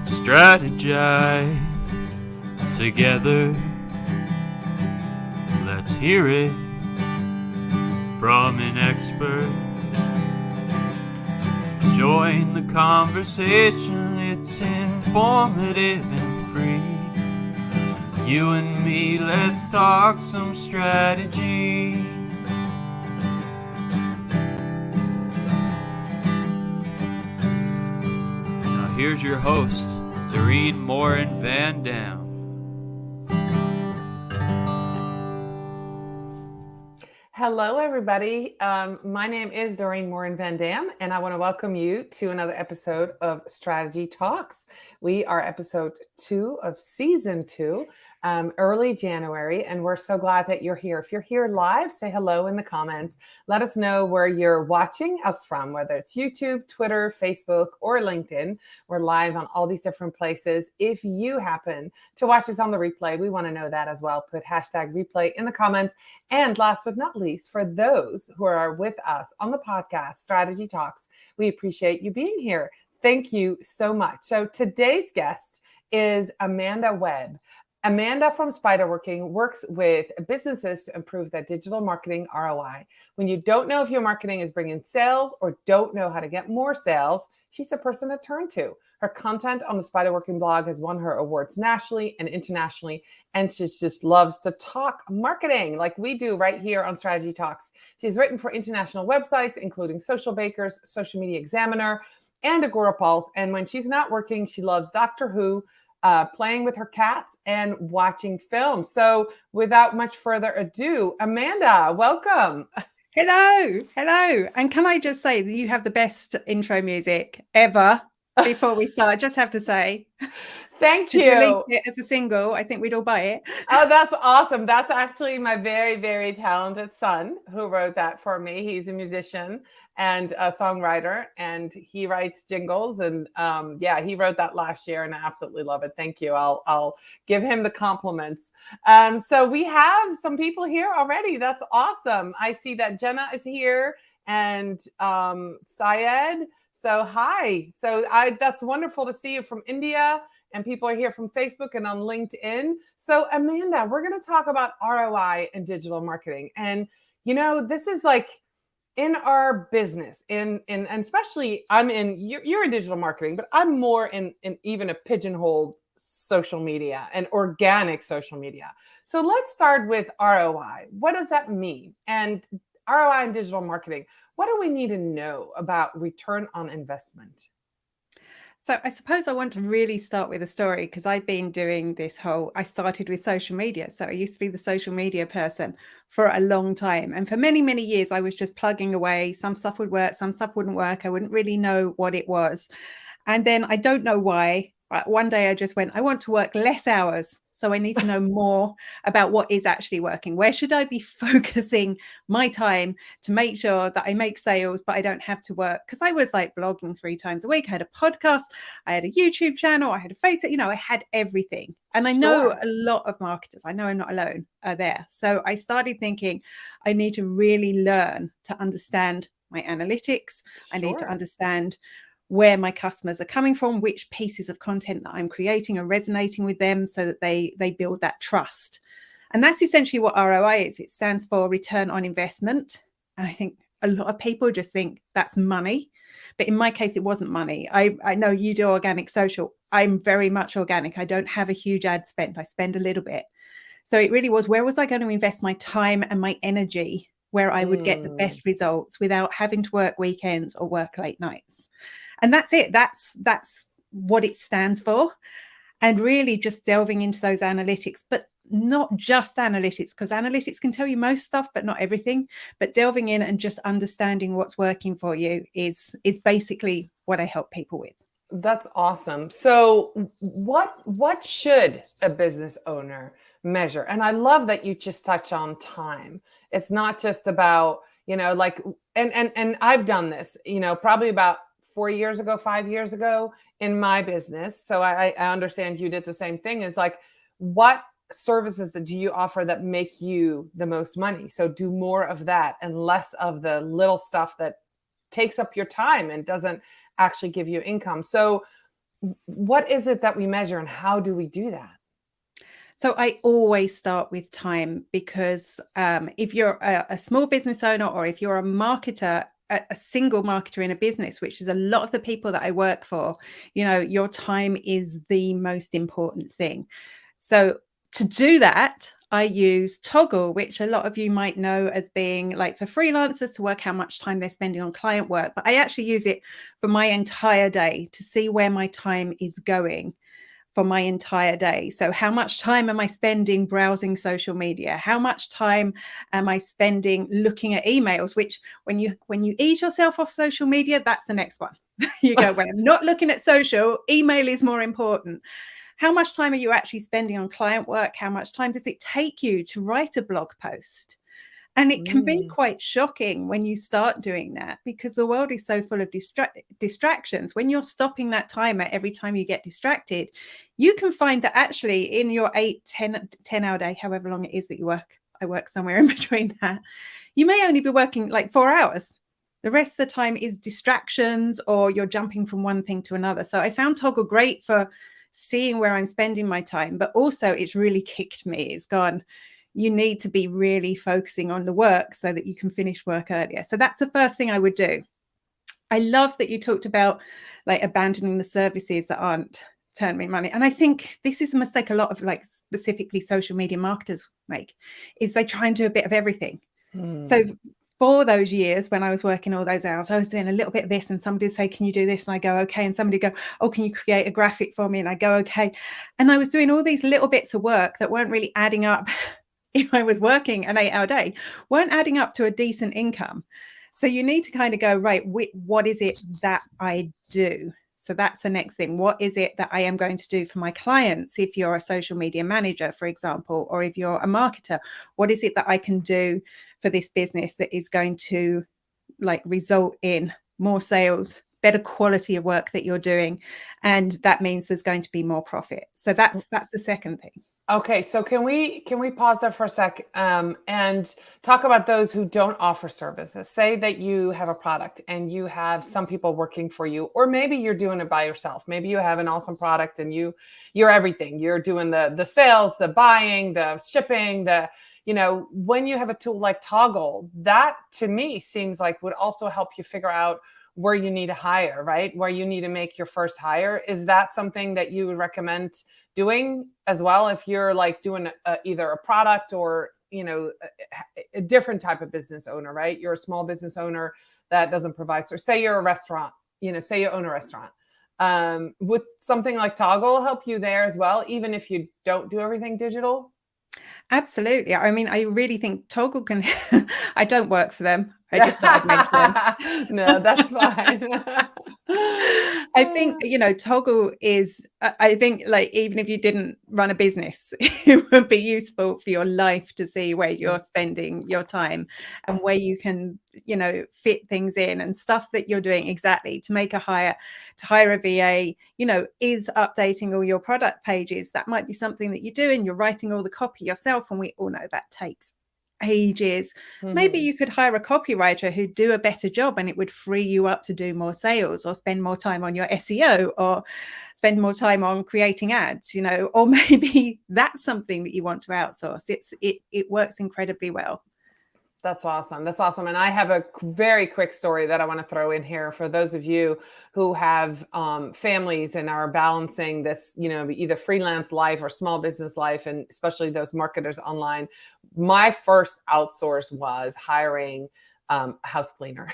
strategize together. Let's hear it from an expert. Join the conversation, it's informative and free. You and me, let's talk some strategy. Now here's your host, Dorien Morin-van. Hello, everybody. My name is Dorien Morin-van, and I want to welcome you to another episode of Strategy Talks. We are episode 2 of season 2, early January, and we're so glad that you're here. If you're here live, say hello in the comments. Let us know where you're watching us from, whether it's YouTube, Twitter, Facebook, or LinkedIn. We're live on all these different places. If you happen to watch us on the replay, we want to know that as well. Put hashtag replay in the comments. And last but not least, for those who are with us on the podcast, Strategy Talks, we appreciate you being here. Thank you so much. So today's guest is Amanda Webb. Amanda from Spiderworking works with businesses to improve their digital marketing ROI. When you don't know if your marketing is bringing sales or don't know how to get more sales, she's the person to turn to. Her content on the Spiderworking blog has won her awards nationally and internationally, and she just loves to talk marketing like we do right here on Strategy Talks. She's written for international websites, including Social Bakers, Social Media Examiner, and Agorapulse. And when she's not working, she loves Doctor Who, playing with her cats, and watching film. So without much further ado, Amanda, welcome. Hello. And can I just say that you have the best intro music ever? Before we start, I just have to say, thank you. Release it as a single, I think we'd all buy it. Oh, that's awesome. That's actually my very, very talented son who wrote that for me. He's a musician and a songwriter, and he writes jingles. And he wrote that last year, and I absolutely love it. Thank you. I'll give him the compliments. So we have some people here already. That's awesome. I see that Jenna is here and Syed. So hi. So that's wonderful to see you from India, and people are here from Facebook and on LinkedIn. So Amanda, we're going to talk about ROI and digital marketing. And, this is like in our business, and especially you're in digital marketing, but I'm more in even a pigeonholed social media and organic social media. So let's start with ROI. What does that mean? And ROI and digital marketing, what do we need to know about return on investment? So I suppose I want to really start with a story, because I've been doing I started with social media. So I used to be the social media person for a long time. And for many, many years, I was just plugging away. Some stuff would work, some stuff wouldn't work. I wouldn't really know what it was. And then I don't know why, but one day I just went, I want to work less hours. So I need to know more about what is actually working. Where should I be focusing my time to make sure that I make sales, but I don't have to work? Because I was like blogging 3 times a week. I had a podcast, I had a YouTube channel, I had a Facebook, I had everything. And I know a lot of marketers, I know I'm not alone, are there. So I started thinking, I need to really learn to understand my analytics. I need to understand where my customers are coming from, which pieces of content that I'm creating are resonating with them, so that they build that trust. And that's essentially what ROI is. It stands for return on investment. And I think a lot of people just think that's money. But in my case, it wasn't money. I know you do organic social. I'm very much organic. I don't have a huge ad spend. I spend a little bit. So it really was, where was I going to invest my time and my energy where I would get the best results without having to work weekends or work late nights? And that's it. That's what it stands for. And really just delving into those analytics, but not just analytics, because analytics can tell you most stuff, but not everything. But delving in and just understanding what's working for you is basically what I help people with. That's awesome. So what should a business owner measure? And I love that you just touch on time. It's not just about, and I've done this, probably about 4 years ago, 5 years ago in my business. So I understand you did the same thing, is like, what services that do you offer that make you the most money? So do more of that and less of the little stuff that takes up your time and doesn't actually give you income. So what is it that we measure and how do we do that? So I always start with time because if you're a small business owner or if you're a marketer, a single marketer in a business, which is a lot of the people that I work for, your time is the most important thing. So to do that, I use Toggle, which a lot of you might know as being like for freelancers to work how much time they're spending on client work. But I actually use it for my entire day to see where my time is going for my entire day. So how much time am I spending browsing social media? How much time am I spending looking at emails? Which when you ease yourself off social media, that's the next one. You go, well, I'm not looking at social, email is more important. How much time are you actually spending on client work? How much time does it take you to write a blog post? And it can be quite shocking when you start doing that because the world is so full of distractions. When you're stopping that timer every time you get distracted, you can find that actually in your 10-hour day, however long it is that you work, I work somewhere in between that, you may only be working like 4 hours. The rest of the time is distractions or you're jumping from one thing to another. So I found Toggle great for seeing where I'm spending my time, but also it's really kicked me. It's gone, you need to be really focusing on the work so that you can finish work earlier. So that's the first thing I would do. I love that you talked about like abandoning the services that aren't turning me money. And I think this is a mistake a lot of like specifically social media marketers make, is they try and do a bit of everything. So for those years when I was working all those hours, I was doing a little bit of this and somebody would say, can you do this? And I go, okay. And somebody would go, oh, can you create a graphic for me? And I go, okay. And I was doing all these little bits of work that weren't really adding up. If I was working an 8-hour day, weren't adding up to a decent income. So you need to kind of go, right, what is it that I do? So that's the next thing. What is it that I am going to do for my clients? If you're a social media manager, for example, or if you're a marketer, what is it that I can do for this business that is going to like result in more sales, better quality of work that you're doing? And that means there's going to be more profit. So that's the second thing. Okay, so can we pause there for a sec and talk about those who don't offer services? Say that you have a product and you have some people working for you, or maybe you're doing it by yourself. Maybe you have an awesome product and you're everything. You're doing the sales, the buying, the shipping, when you have a tool like Toggle, that to me seems like would also help you figure out where you need to hire, right? Where you need to make your first hire. Is that something that you would recommend doing as well if you're like doing either a product or a different type of business owner, right? You're a small business owner that doesn't provide, or say you're a restaurant, say you own a restaurant. Would something like Toggle help you there as well, even if you don't do everything digital? Absolutely. I mean, I really think Toggle can, I don't work for them. I just thought I'd mention them. No, that's fine. I think, Toggle is, I think like, even if you didn't run a business, it would be useful for your life to see where you're spending your time and where you can, fit things in and stuff that you're doing exactly to make a hire, to hire a VA, is updating all your product pages. That might be something that you do and you're writing all the copy yourself. And we all know that takes ages. Maybe you could hire a copywriter who'd do a better job and it would free you up to do more sales or spend more time on your SEO or spend more time on creating ads, or maybe that's something that you want to outsource. It works incredibly well. That's awesome. That's awesome. And I have a very quick story that I want to throw in here for those of you who have families and are balancing this, either freelance life or small business life, and especially those marketers online. My first outsource was hiring a house cleaner.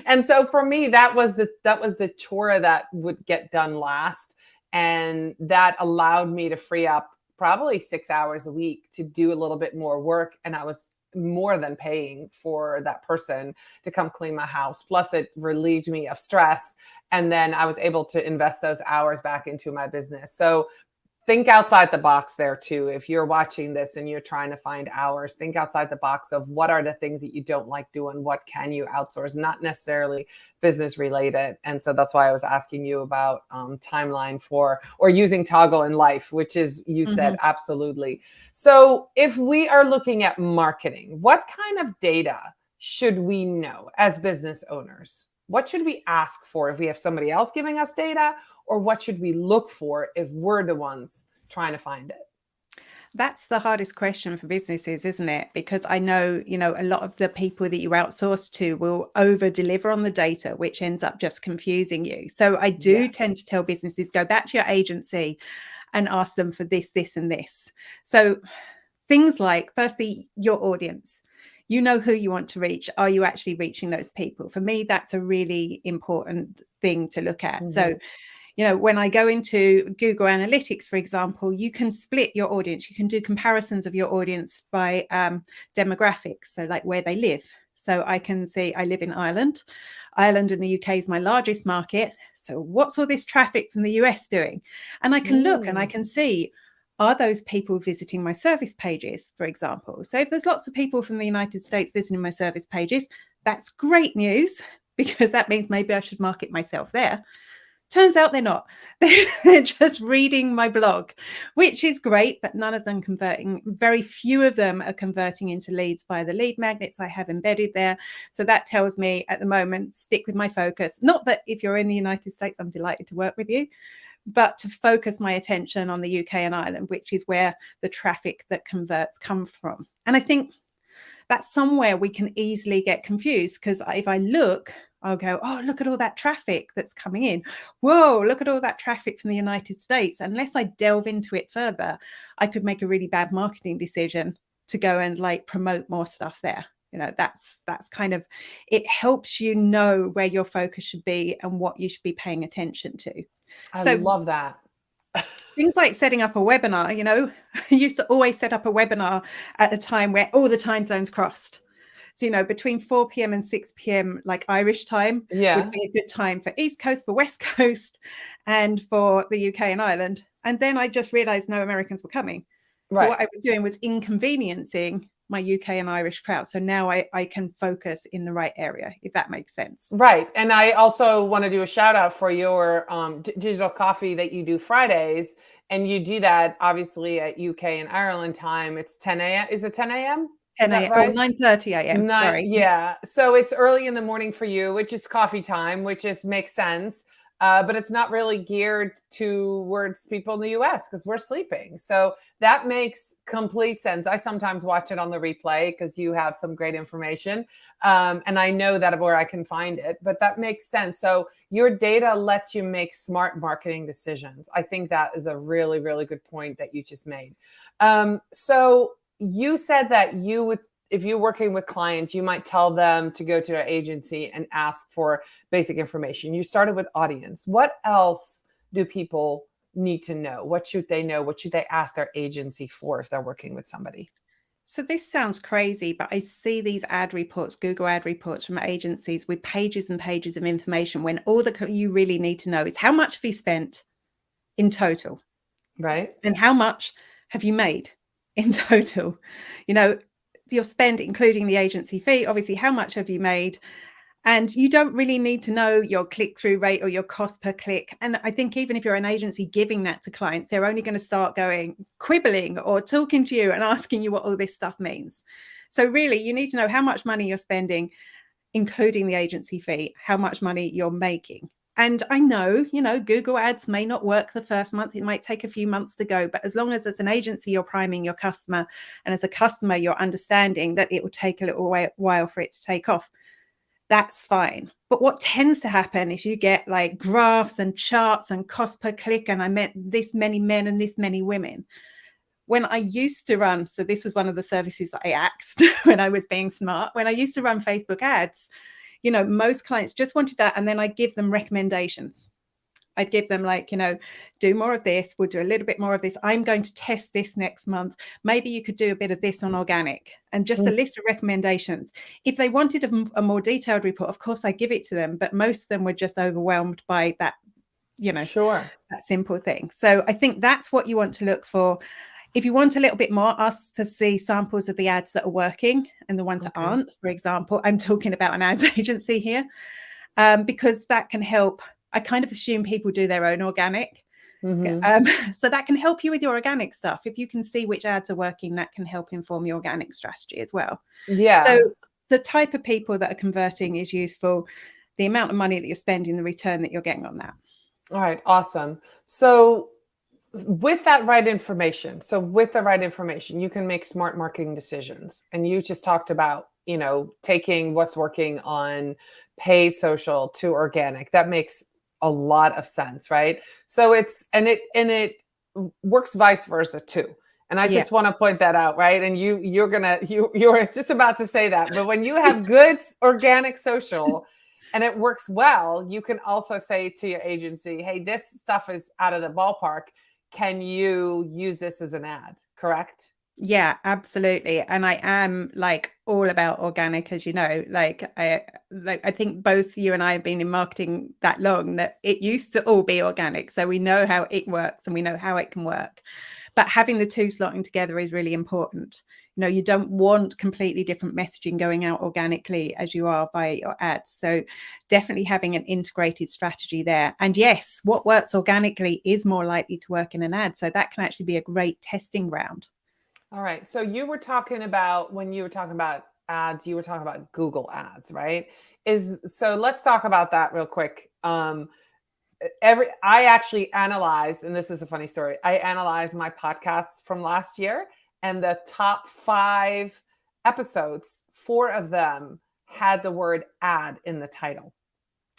And so for me, that was the chore that would get done last. And that allowed me to free up probably 6 hours a week to do a little bit more work. And I was more than paying for that person to come clean my house. Plus it relieved me of stress. And then I was able to invest those hours back into my business. So think outside the box there too. If you're watching this and you're trying to find hours, think outside the box of what are the things that you don't like doing? What can you outsource? Not necessarily business related. And so that's why I was asking you about timeline for, or using Toggle in life, which is, you said, absolutely. So if we are looking at marketing, what kind of data should we know as business owners? What should we ask for if we have somebody else giving us data, or what should we look for if we're the ones trying to find it? That's the hardest question for businesses, isn't it? Because I know, a lot of the people that you outsource to will over deliver on the data, which ends up just confusing you. So I do Yeah. tend to tell businesses, go back to your agency and ask them for this, this, and this. So things like, firstly, your audience. You know who you want to reach. Are you actually reaching those people? For me, that's a really important thing to look at. So when I go into Google Analytics, for example, you can split your audience. You can do comparisons of your audience by demographics, so like where they live. So I can see I live in Ireland. Ireland in the UK is my largest market. So what's all this traffic from the US doing? And I can look and I can see, are those people visiting my service pages, for example? So if there's lots of people from the United States visiting my service pages, that's great news, because that means maybe I should market myself there. Turns out they're not. They're just reading my blog, which is great, but none of them converting. Very few of them are converting into leads via the lead magnets I have embedded there. So that tells me at the moment, stick with my focus. Not that if you're in the United States, I'm delighted to work with you, but to focus my attention on the UK and Ireland, which is where the traffic that converts come from. And I think that's somewhere we can easily get confused, because if I look, I'll go, oh, look at all that traffic that's coming in. Whoa, look at all that traffic from the United States. Unless I delve into it further, I could make a really bad marketing decision to go and promote more stuff there. That's kind of, it helps you know where your focus should be and what you should be paying attention to. I love that. Things like setting up a webinar, I used to always set up a webinar at a time where all the time zones crossed. So, between 4 p.m. and 6 p.m., like Irish time, would be a good time for East Coast, for West Coast, and for the UK and Ireland. And then I just realized no Americans were coming. Right. So what I was doing was inconveniencing my UK and Irish crowd. So now I can focus in the right area, if that makes sense. Right. And I also want to do a shout out for your digital coffee that you do Fridays. And you do that obviously at UK and Ireland time. It's 10 a.m. Is it 10 a.m.? 10 a.m. Right? Or 9:30 a.m. Sorry. Yeah. Yes. So it's early in the morning for you, which is coffee time, which makes sense. But it's not really geared towards people in the US because we're sleeping. So that makes complete sense. I sometimes watch it on the replay because you have some great information. And I know that where I can find it, but that makes sense. So your data lets you make smart marketing decisions. I think that is a really, really good point that you just made. So you said that you would, if you're working with clients, you might tell them to go to their agency and ask for basic information. You started with audience. What else do people need to know? What should they know? What should they ask their agency for if they're working with somebody? So this sounds crazy, but I see these ad reports, Google ad reports from agencies with pages and pages of information, when all that you really need to know is how much have you spent in total, right? And how much have you made in total? Your spend, including the agency fee, obviously, how much have you made? And you don't really need to know your click-through rate or your cost per click. And I think even if you're an agency giving that to clients, they're only going to start quibbling or talking to you and asking you what all this stuff means. So really, you need to know how much money you're spending, including the agency fee, how much money you're making. And I know, Google ads may not work the first month. It might take a few months to go. But as long as as an agency, you're priming your customer, and as a customer, you're understanding that it will take a little while for it to take off, that's fine. But what tends to happen is you get graphs and charts and cost per click. And I met this many men and this many women. When I used to run, so this was one of the services that I axed when I was being smart. When I used to run Facebook ads, most clients just wanted that. And then I'd give them recommendations. I'd give them do more of this. We'll do a little bit more of this. I'm going to test this next month. Maybe you could do a bit of this on organic, and just a list of recommendations. If they wanted a more detailed report, of course I give it to them, but most of them were just overwhelmed by that, Sure, that simple thing. So I think that's what you want to look for. If you want a little bit more, ask to see samples of the ads that are working and the ones that aren't. For example, I'm talking about an ads agency here, because that can help. I kind of assume people do their own organic. So that can help you with your organic stuff. If you can see which ads are working, that can help inform your organic strategy as well. Yeah. So the type of people that are converting is useful. the amount of money that you're spending, the return that you're getting on that. All right, awesome. So with the right information, you can make smart marketing decisions. And you just talked about, taking what's working on paid social to organic. That makes a lot of sense, right? So it works vice versa too. And I just want to point that out, right? And you were just about to say that, but when you have good organic social and it works well, you can also say to your agency, hey, this stuff is out of the ballpark. Can you use this as an ad? Correct? Yeah, absolutely. And I am like all about organic, as you know. I think both you and I have been in marketing that long that it used to all be organic. So we know how it works and we know how it can work. But having the two slotting together is really important. You don't want completely different messaging going out organically as you are via your ads. So definitely having an integrated strategy there. And yes, what works organically is more likely to work in an ad. So that can actually be a great testing ground. All right. So you were talking about, when you were talking about ads, you were talking about Google ads, right? So let's talk about that real quick. I actually analyzed, and this is a funny story. I analyzed my podcasts from last year, and the top 5 episodes, 4 of them had the word ad in the title.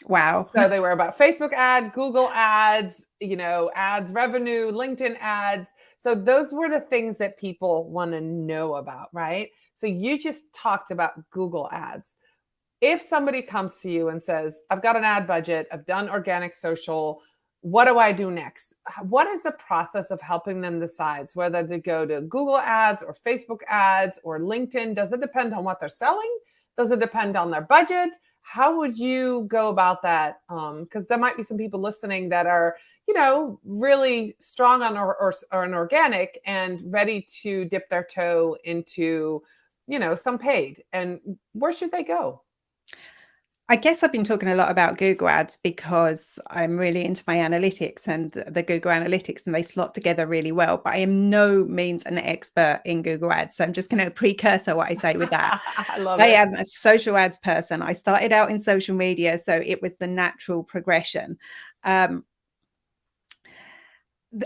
Wow. So they were about Facebook ad, Google ads, ads revenue, LinkedIn ads. So those were the things that people want to know about, right? So you just talked about Google ads. If somebody comes to you and says, I've got an ad budget, I've done organic social, what do I do next? What is the process of helping them decide whether to go to Google ads or Facebook ads or LinkedIn? Does it depend on what they're selling? Does it depend on their budget? How would you go about that? Because there might be some people listening that are, really strong on or an organic and ready to dip their toe into, some paid. And where should they go? I guess I've been talking a lot about Google ads because I'm really into my analytics and the Google analytics, and they slot together really well. But I am no means an expert in Google ads. So I'm just going to precursor what I say with that. I am a social ads person. I started out in social media, so it was the natural progression.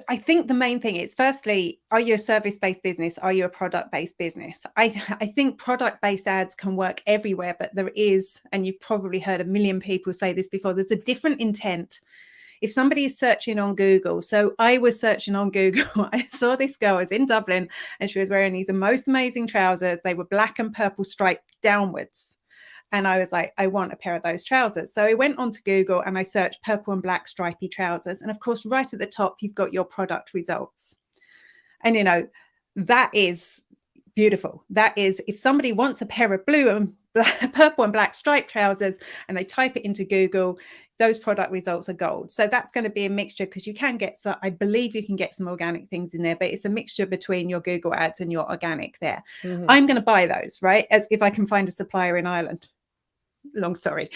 I think the main thing is, firstly, are you a service-based business? Are you a product-based business? I think product-based ads can work everywhere, but there is, and you've probably heard a million people say this before, there's a different intent. If somebody is searching on Google, so I was searching on Google, I saw this girl, I was in Dublin, and she was wearing these most amazing trousers. They were black and purple striped downwards. And I was like, I want a pair of those trousers. So I went onto Google and I searched purple and black stripy trousers. And of course, right at the top, you've got your product results. And, that is beautiful. That is, if somebody wants a pair of purple and black striped trousers and they type it into Google, those product results are gold. So that's going to be a mixture, because you can get some, I believe you can get some organic things in there, but it's a mixture between your Google ads and your organic there. Mm-hmm. I'm going to buy those, right? As if I can find a supplier in Ireland. Long story.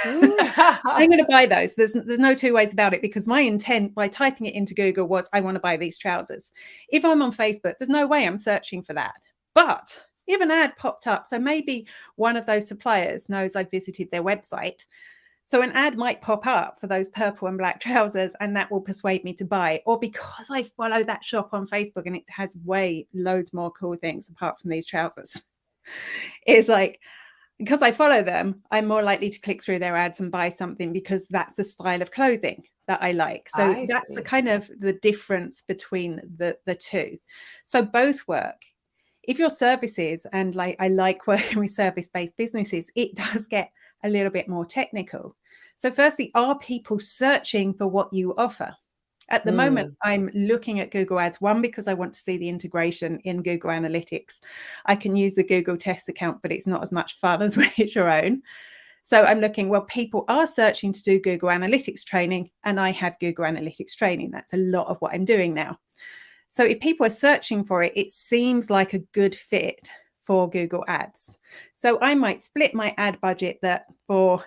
I'm going to buy those. There's no two ways about it, because my intent by typing it into Google was, I want to buy these trousers. If I'm on Facebook, there's no way I'm searching for that. But if an ad popped up, so maybe one of those suppliers knows I've visited their website, so an ad might pop up for those purple and black trousers, and that will persuade me to buy. Or because I follow that shop on Facebook and it has loads more cool things apart from these trousers. It's like, because I follow them, I'm more likely to click through their ads and buy something, because that's the style of clothing that I like. So that's the kind of the difference between the two. So both work. If your services, and I like working with service-based businesses, it does get a little bit more technical. So firstly, are people searching for what you offer? At the moment, I'm looking at Google ads, one, because I want to see the integration in Google Analytics. I can use the Google test account, but it's not as much fun as when it's your own. So I'm looking, well, people are searching to do Google Analytics training, and I have Google Analytics training. That's a lot of what I'm doing now. So if people are searching for it, it seems like a good fit for Google ads. So I might split my ad budget that for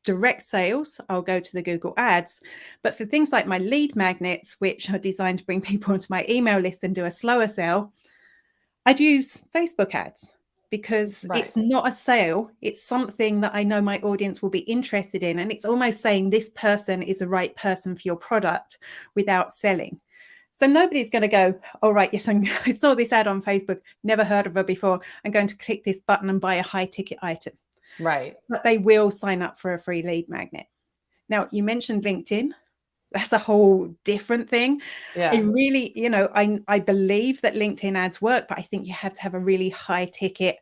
direct sales, I'll go to the Google ads. But for things like my lead magnets, which are designed to bring people onto my email list and do a slower sale, I'd use Facebook ads. because Right. it's not a sale. It's something that I know my audience will be interested in. And it's almost saying this person is the right person for your product without selling. So nobody's going to go, all right, yes, I saw this ad on Facebook, never heard of her before. I'm going to click this button and buy a high ticket item. Right. But they will sign up for a free lead magnet. Now, you mentioned LinkedIn. That's a whole different thing. Yeah. I really, I believe that LinkedIn ads work, but I think you have to have a really high ticket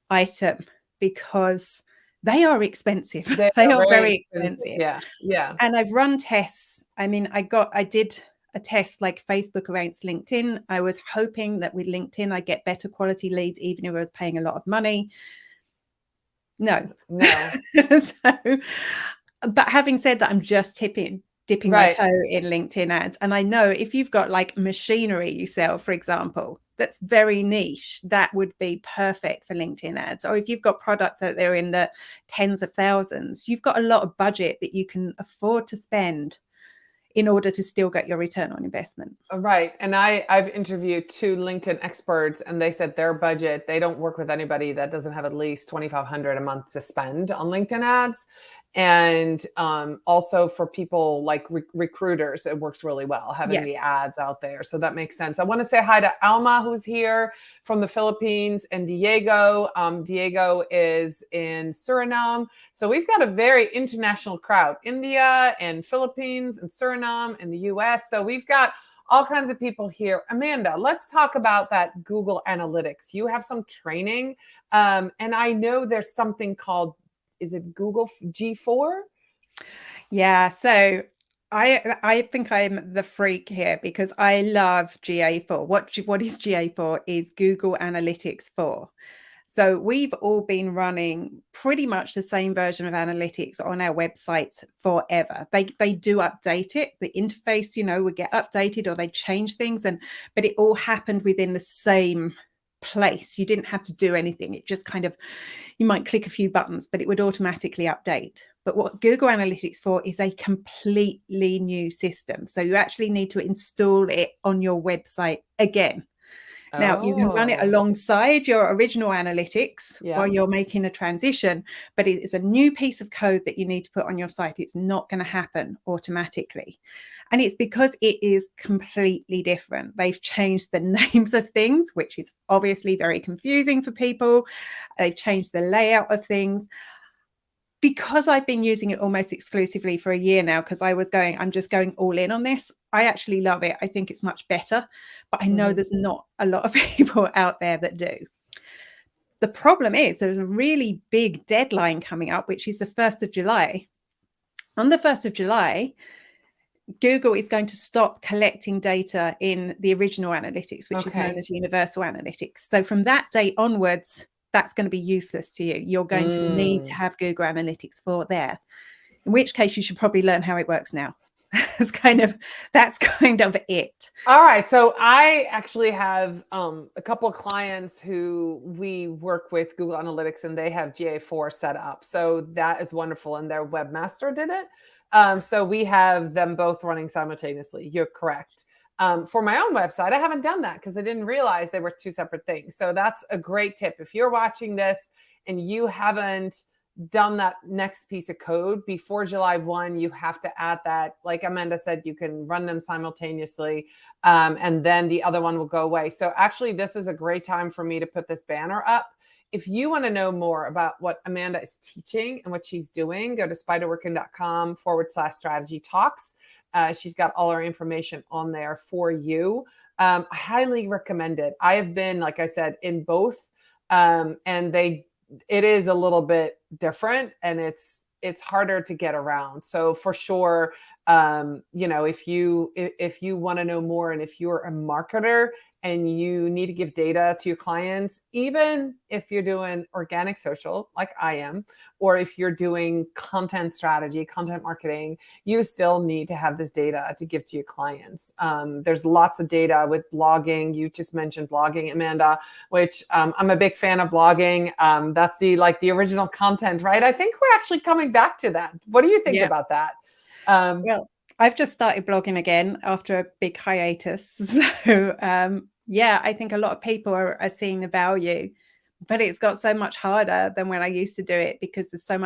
item because they are expensive. They are very expensive. Yeah. Yeah. And I've run tests. I mean, I did a test like Facebook against LinkedIn. I was hoping that with LinkedIn, I get better quality leads, even if I was paying a lot of money. No. So, but having said that, I'm just dipping my toe in LinkedIn ads. And I know if you've got like machinery you sell, for example, that's very niche, that would be perfect for LinkedIn ads. Or if you've got products out there in the tens of thousands, you've got a lot of budget that you can afford to spend in order to still get your return on investment. Right. And I've interviewed 2 LinkedIn experts, and they said their budget, they don't work with anybody that doesn't have at least $2,500 a month to spend on LinkedIn ads. And also for people like recruiters, it works really well having the ads out there. So that makes sense. I want to say hi to Alma, who's here from the Philippines, and Diego. Diego is in Suriname. So we've got a very international crowd, India and Philippines and Suriname and the US. So we've got all kinds of people here. Amanda, let's talk about that Google Analytics. You have some training. And I know there's something called, is it Google G4? Yeah. So I think I'm the freak here because I love GA4. What is GA4 is Google Analytics 4. So we've all been running pretty much the same version of analytics on our websites forever. They do update it. The interface, would get updated or they change things, but it all happened within the same place. You didn't have to do anything. It just kind of, you might click a few buttons, but it would automatically update. But what Google Analytics 4 is a completely new system. So you actually need to install it on your website again. Now, you can run it alongside your original analytics while you're making a transition, but it's a new piece of code that you need to put on your site. It's not going to happen automatically. And it's because it is completely different. They've changed the names of things, which is obviously very confusing for people. They've changed the layout of things. Because I've been using it almost exclusively for a year now, because I'm just going all in on this. I actually love it. I think it's much better, but I know there's not a lot of people out there that do. The problem is there's a really big deadline coming up, which is the 1st of July. On the 1st of July, Google is going to stop collecting data in the original analytics, which is known as universal analytics. So from that date onwards, that's going to be useless to you. You're going to need to have Google Analytics 4 there, in which case you should probably learn how it works now. That's kind of it. All right. So I actually have a couple of clients who we work with Google Analytics, and they have GA4 set up. So that is wonderful. And their webmaster did it. So we have them both running simultaneously. You're correct. For my own website, I haven't done that because I didn't realize they were 2 separate things. So that's a great tip. If you're watching this and you haven't done that next piece of code before July 1, you have to add that. Like Amanda said, you can run them simultaneously, and then the other one will go away. So actually, this is a great time for me to put this banner up. If you want to know more about what Amanda is teaching and what she's doing, go to spiderworking.com/strategy talks. She's got all her information on there for you. I highly recommend it. I have been, like I said, in both, and it is a little bit different, and it's harder to get around. So for sure, if you want to know more, and if you're a marketer and you need to give data to your clients, even if you're doing organic social like I am, or if you're doing content strategy, content marketing, you still need to have this data to give to your clients. There's lots of data with blogging. You just mentioned blogging, Amanda, which I'm a big fan of blogging. That's the original content, right? I think we're actually coming back to that. What do you think about that? Well, I've just started blogging again after a big hiatus. So I think a lot of people are seeing the value. but it's got so much harder than when I used to do it, because there's so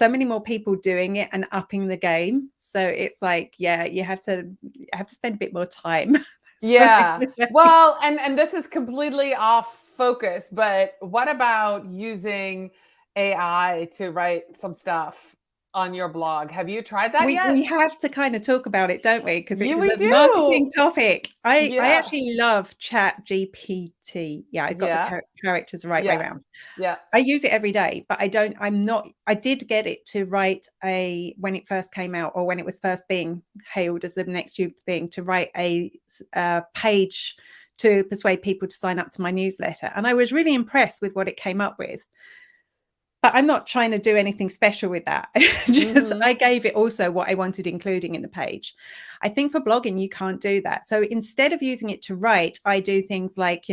many more people doing it and upping the game. So it's like, yeah, you have to spend a bit more time. Yeah. Well, and this is completely off focus, but what about using AI to write some stuff on your blog? Have you tried that We yet? have to kind of talk about it, don't we? Because it's We a marketing do. topic. I Yeah. actually love Chat GPT. Yeah, I got the Yeah. characters the right way Yeah. around. Yeah. I use it every day, but I did get it to write when it first came out, or when it was first being hailed as the next new thing, to write a page to persuade people to sign up to my newsletter. And I was really impressed with what it came up with. But I'm not trying to do anything special with that. I gave it also what I wanted including in the page. I think for blogging, you can't do that. So instead of using it to write, I do things like,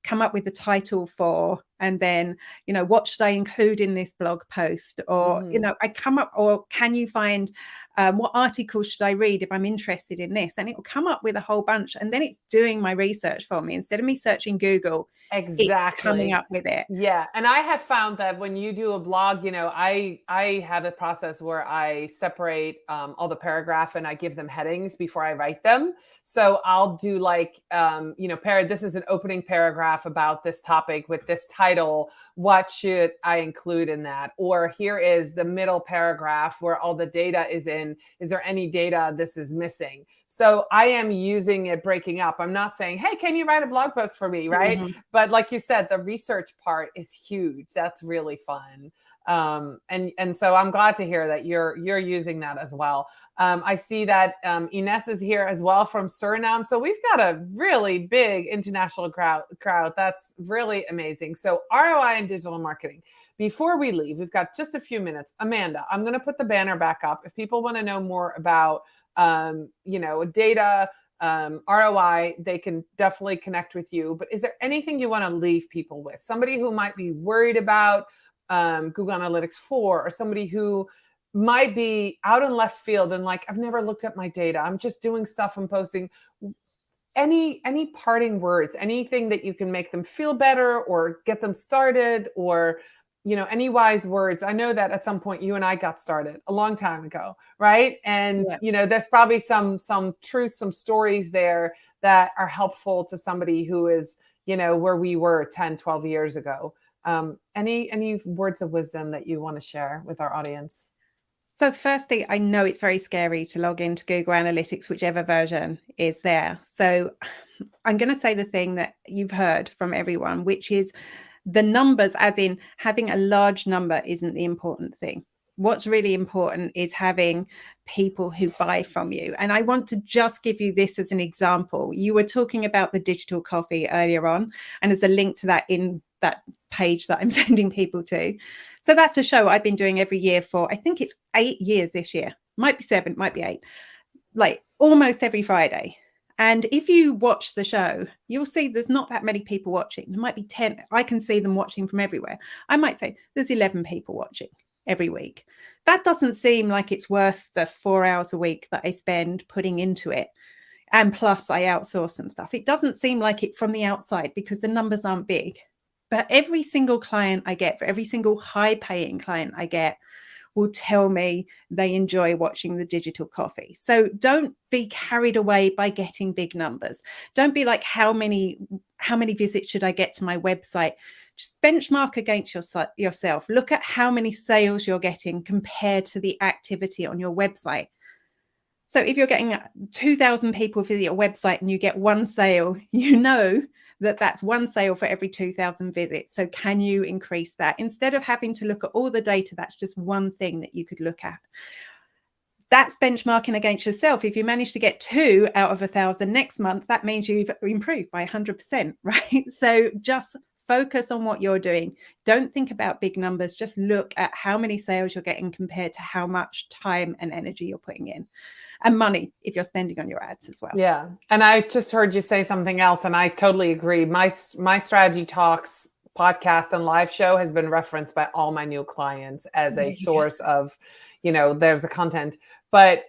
come up with the title for, and then, what should I include in this blog post? Or, I come up, or can you find what article should I read if I'm interested in this? And it will come up with a whole bunch. And then it's doing my research for me. Instead of me searching Google, it's coming up with it. Yeah. And I have found that when you do a blog, I have a process where I separate all the paragraph and I give them headings before I write them. So I'll do like, this is an opening paragraph about this topic with this title. What should I include in that? Or here is the middle paragraph where all the data is in. Is there any data this is missing? So I am using it, breaking up. I'm not saying, hey, can you write a blog post for me? Right. Mm-hmm. But like you said, the research part is huge. That's really fun. And so I'm glad to hear that you're using that as well. I see that Ines is here as well from Suriname. So we've got a really big international crowd. That's really amazing. So ROI and digital marketing. Before we leave, we've got just a few minutes. Amanda, I'm going to put the banner back up. If people want to know more about data, ROI, they can definitely connect with you. But is there anything you want to leave people with? Somebody who might be worried about Google Analytics 4, or somebody who might be out in left field and like, I've never looked at my data. I'm just doing stuff and posting. Any parting words, anything that you can make them feel better or get them started, or any wise words? I know that at some point you and I got started a long time ago, right? And there's probably some truth, some stories there that are helpful to somebody who is, where we were 10, 12 years ago. Any words of wisdom that you want to share with our audience? So firstly, I know it's very scary to log into Google Analytics, whichever version is there. So I'm going to say the thing that you've heard from everyone, which is the numbers, as in having a large number, isn't the important thing. What's really important is having people who buy from you. And I want to just give you this as an example. You were talking about the digital coffee earlier on, and there's a link to that in that page that I'm sending people to. So that's a show I've been doing every year for, I think it's 8 years this year. Might be 7, might be 8, like almost every Friday. And if you watch the show, you'll see there's not that many people watching. There might be 10. I can see them watching from everywhere. I might say there's 11 people watching every week. That doesn't seem like it's worth the 4 hours a week that I spend putting into it. And plus I outsource some stuff. It doesn't seem like it from the outside because the numbers aren't big. But every single client I get, for every single high paying client I get, will tell me they enjoy watching the digital coffee. So don't be carried away by getting big numbers. Don't be like, how many visits should I get to my website? Just benchmark against yourself. Look at how many sales you're getting compared to the activity on your website. So if you're getting 2,000 people visit your website and you get one sale, that's one sale for every 2,000 visits. So can you increase that? Instead of having to look at all the data, that's just one thing that you could look at. That's benchmarking against yourself. If you manage to get 2 out of 1,000 next month, that means you've improved by 100%, right? So just focus on what you're doing. Don't think about big numbers. Just look at how many sales you're getting compared to how much time and energy you're putting in. And money, if you're spending on your ads as well. Yeah. And I just heard you say something else, and I totally agree. My Strategy Talks podcast and live show has been referenced by all my new clients as a source of, there's the content. But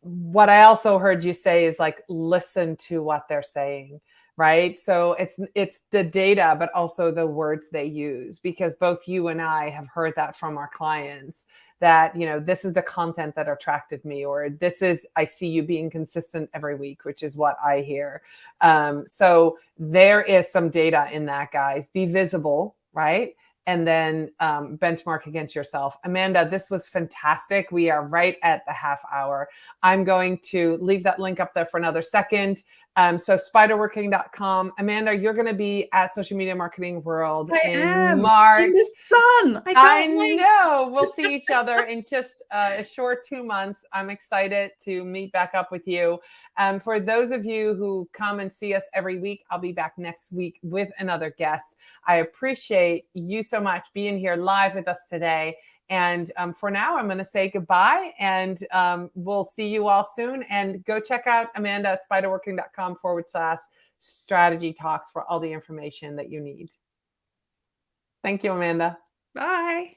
what I also heard you say is like, listen to what they're saying, right? So it's the data, but also the words they use, because both you and I have heard that from our clients, that, you know, this is the content that attracted me, or this is, I see you being consistent every week, which is what I hear. So there is some data in that, guys. Be visible, right? And then benchmark against yourself. Amanda, this was fantastic. We are right at the half hour. I'm going to leave that link up there for another second. So spiderworking.com. Amanda, you're going to be at Social Media Marketing World in March. In the sun. I know. We'll see each other in just a short 2 months. I'm excited to meet back up with you. For those of you who come and see us every week, I'll be back next week with another guest. I appreciate you so much being here live with us today. And for now, I'm going to say goodbye, and we'll see you all soon. And go check out Amanda at spiderworking.com/strategy talks for all the information that you need. Thank you, Amanda. Bye.